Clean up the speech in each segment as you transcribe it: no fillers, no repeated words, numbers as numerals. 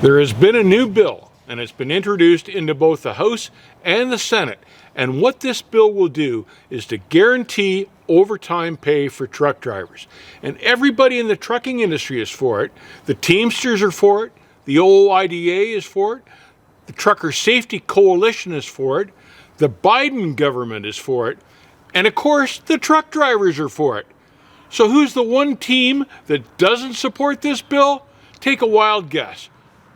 There has been a new bill, and it's been introduced into both the House and the Senate. And what this bill will do is to guarantee overtime pay for truck drivers. And everybody in the trucking industry is for it. The Teamsters are for it. The OIDA is for it. The Trucker Safety Coalition is for it. The Biden government is for it. And of course, the truck drivers are for it. So who's the one team that doesn't support this bill? Take a wild guess.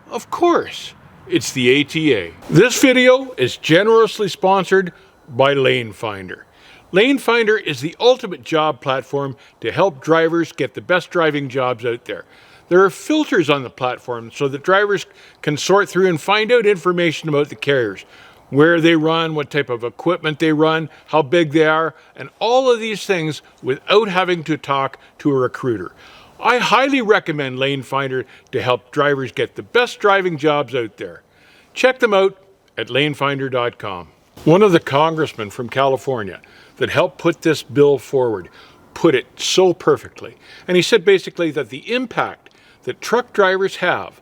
Of course, it's the A.T.A. This video is generously sponsored by Lanefinder. Lanefinder is the ultimate job platform to help drivers get the best driving jobs out there. There are filters on the platform so that drivers can sort through and find out information about the carriers, where they run, what type of equipment they run, how big they are, and all of these things without having to talk to a recruiter. I highly recommend Lanefinder to help drivers get the best driving jobs out there. Check them out at lanefinder.com. One of the congressmen from California that helped put this bill forward put it so perfectly. And he said basically that the impact that truck drivers have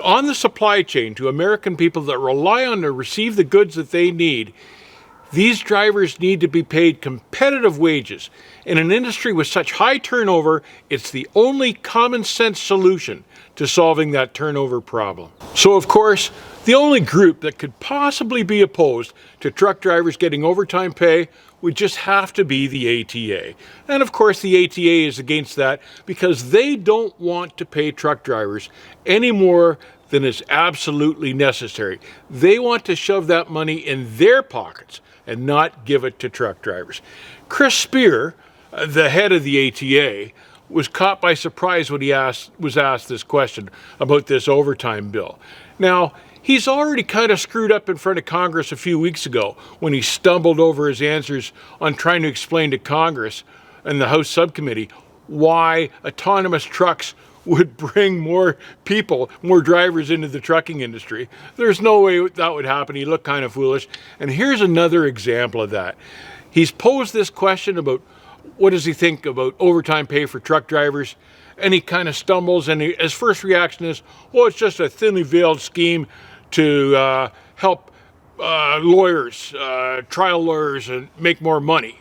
on the supply chain to American people that rely on to receive the goods that they need, these drivers need to be paid competitive wages. In an industry with such high turnover, it's the only common sense solution to solving that turnover problem. So of course, the only group that could possibly be opposed to truck drivers getting overtime pay would just have to be the A.T.A. And of course, the A.T.A. is against that because they don't want to pay truck drivers any more than is absolutely necessary. They want to shove that money in their pockets and not give it to truck drivers. Chris Spear, the head of the A.T.A., was caught by surprise when he was asked this question about this overtime bill. Now, he's already kind of screwed up in front of Congress a few weeks ago when he stumbled over his answers on trying to explain to Congress and the House subcommittee why autonomous trucks would bring more people, more drivers into the trucking industry. There's no way that would happen. He looked kind of foolish. And here's another example of that. He's posed this question about what does he think about overtime pay for truck drivers, and he kind of stumbles, and his first reaction is, well, it's just a thinly veiled scheme to help lawyers, trial lawyers, and make more money.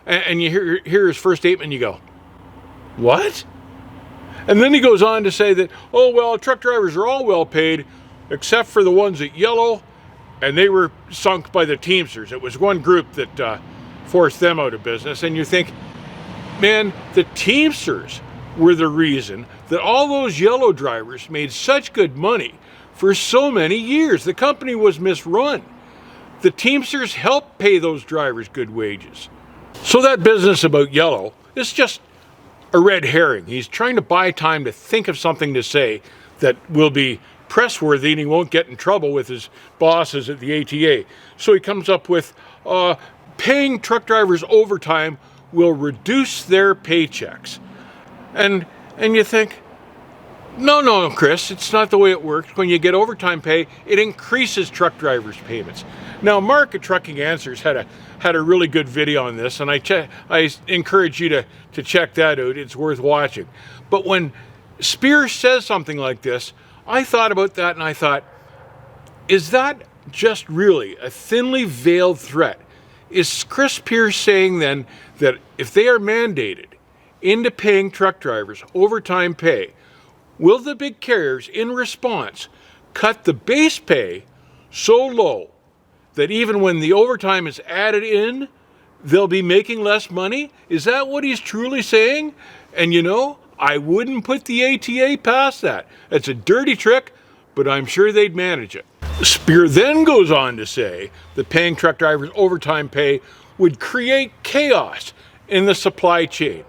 And you hear his first statement and you go, what? And then he goes on to say that, oh, well, truck drivers are all well paid, except for the ones at Yellow, and they were sunk by the Teamsters. It was one group that forced them out of business. And you think, man, the Teamsters were the reason that all those Yellow drivers made such good money for so many years. The company was misrun. The Teamsters helped pay those drivers good wages. So that business about Yellow is just a red herring. He's trying to buy time to think of something to say that will be press-worthy and he won't get in trouble with his bosses at the A.T.A. So he comes up with paying truck drivers overtime will reduce their paychecks. And you think, no, Chris, it's not the way it works. When you get overtime pay, it increases truck drivers' payments. Now, Mark at Trucking Answers had a really good video on this, and I encourage you to check that out. It's worth watching. But when Spears says something like this, I thought about that and I thought, is that just really a thinly veiled threat? Is Chris Spears saying then that if they are mandated into paying truck drivers overtime pay, will the big carriers in response cut the base pay so low that even when the overtime is added in, they'll be making less money? Is that what he's truly saying? And you know, I wouldn't put the A.T.A. past that. It's a dirty trick, but I'm sure they'd manage it. Spear then goes on to say that paying truck drivers overtime pay would create chaos in the supply chain.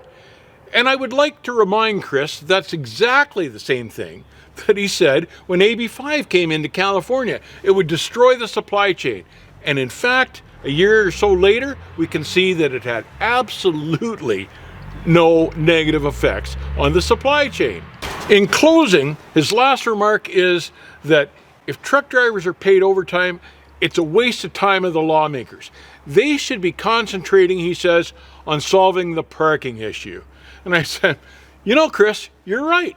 And I would like to remind Chris that's exactly the same thing that he said when AB5 came into California. It would destroy the supply chain. And in fact, a year or so later, we can see that it had absolutely no negative effects on the supply chain. In closing, his last remark is that if truck drivers are paid overtime, it's a waste of time of the lawmakers. They should be concentrating, he says, on solving the parking issue. And I said, you know, Chris, you're right.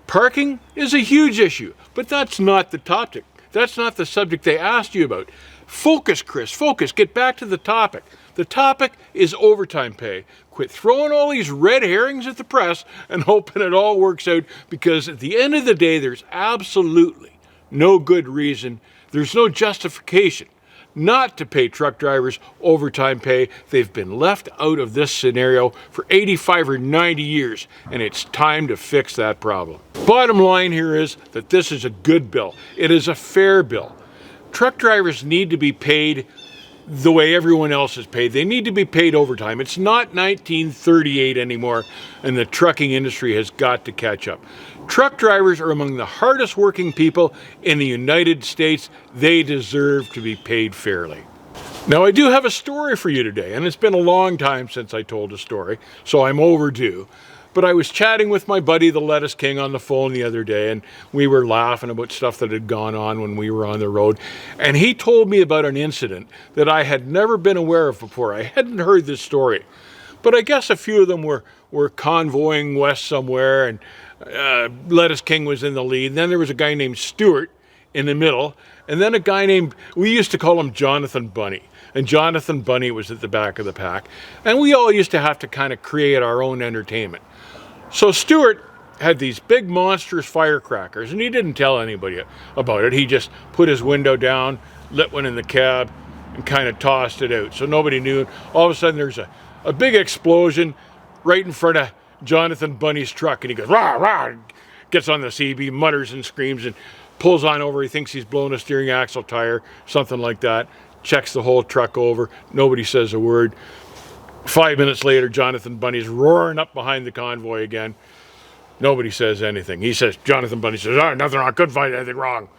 Parking is a huge issue, but that's not the topic. That's not the subject they asked you about. Focus, Chris, focus. Get back to the topic. The topic is overtime pay. Quit throwing all these red herrings at the press and hoping it all works out, because at the end of the day, there's absolutely no good reason, there's no justification not to pay truck drivers overtime pay. They've been left out of this scenario for 85 or 90 years, and it's time to fix that problem. Bottom line here is that this is a good bill. It is a fair bill. Truck drivers need to be paid the way everyone else is paid. They need to be paid overtime. It's not 1938 anymore, and the trucking industry has got to catch up. Truck drivers are among the hardest working people in the United States. They deserve to be paid fairly. Now, I do have a story for you today, and it's been a long time since I told a story, so I'm overdue. But I was chatting with my buddy, the Lettuce King, on the phone the other day, and we were laughing about stuff that had gone on when we were on the road. And he told me about an incident that I had never been aware of before. I hadn't heard this story. But I guess a few of them were convoying west somewhere, and Lettuce King was in the lead. And then there was a guy named Stuart in the middle, and then a guy named, we used to call him Jonathan Bunny. And Jonathan Bunny was at the back of the pack. And we all used to have to kind of create our own entertainment. So Stuart had these big monstrous firecrackers, and he didn't tell anybody about it. He just put his window down, lit one in the cab, and kind of tossed it out. So nobody knew. All of a sudden there's a big explosion right in front of Jonathan Bunny's truck, and he goes, rah, rah, gets on the CB, mutters and screams, and pulls on over. He thinks he's blown a steering axle tire, something like that. Checks the whole truck over. Nobody says a word. 5 minutes later, Jonathan Bunny's roaring up behind the convoy again. Nobody says anything. He says, Jonathan Bunny says, oh, nothing wrong, couldn't find anything wrong.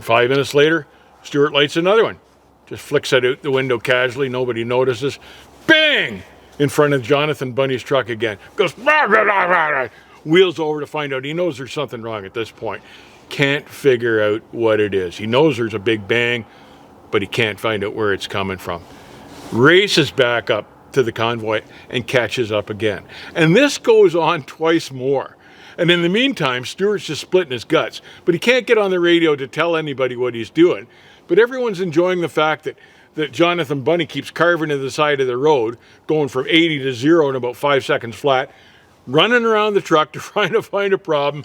5 minutes later, Stuart lights another one. Just flicks it out the window casually. Nobody notices. Bang! In front of Jonathan Bunny's truck again. Goes, rah, rah, rah, rah, rah. Wheels over to find out. He knows there's something wrong at this point. Can't figure out what it is. He knows there's a big bang, but he can't find out where it's coming from. Races back up to the convoy and catches up again. And this goes on twice more. And in the meantime, Stuart's just splitting his guts, but he can't get on the radio to tell anybody what he's doing. But everyone's enjoying the fact that Jonathan Bunny keeps carving to the side of the road, going from 80 to 0 in about 5 seconds flat, running around the truck to try to find a problem,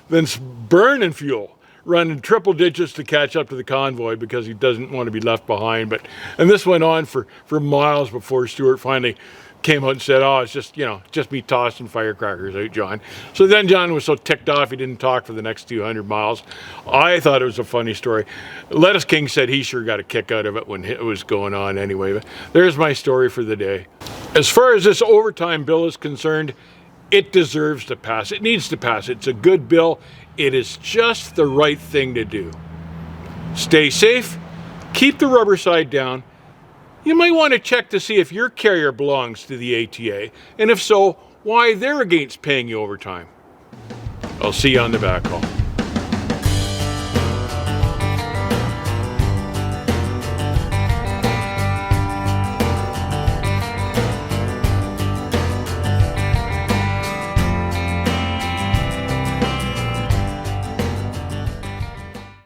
then burning fuel, running triple digits to catch up to the convoy because he doesn't want to be left behind. And this went on for miles before Stuart finally came out and said, oh, it's just, just me tossing firecrackers out, John. So then John was so ticked off he didn't talk for the next 200 miles. I thought it was a funny story. Lettuce King said he sure got a kick out of it when it was going on anyway. But there's my story for the day. As far as this overtime bill is concerned, it deserves to pass. It needs to pass. It's a good bill. It is just the right thing to do. Stay safe, keep the rubber side down. You might want to check to see if your carrier belongs to the A.T.A, and if so, why they're against paying you overtime. I'll see you on the back haul.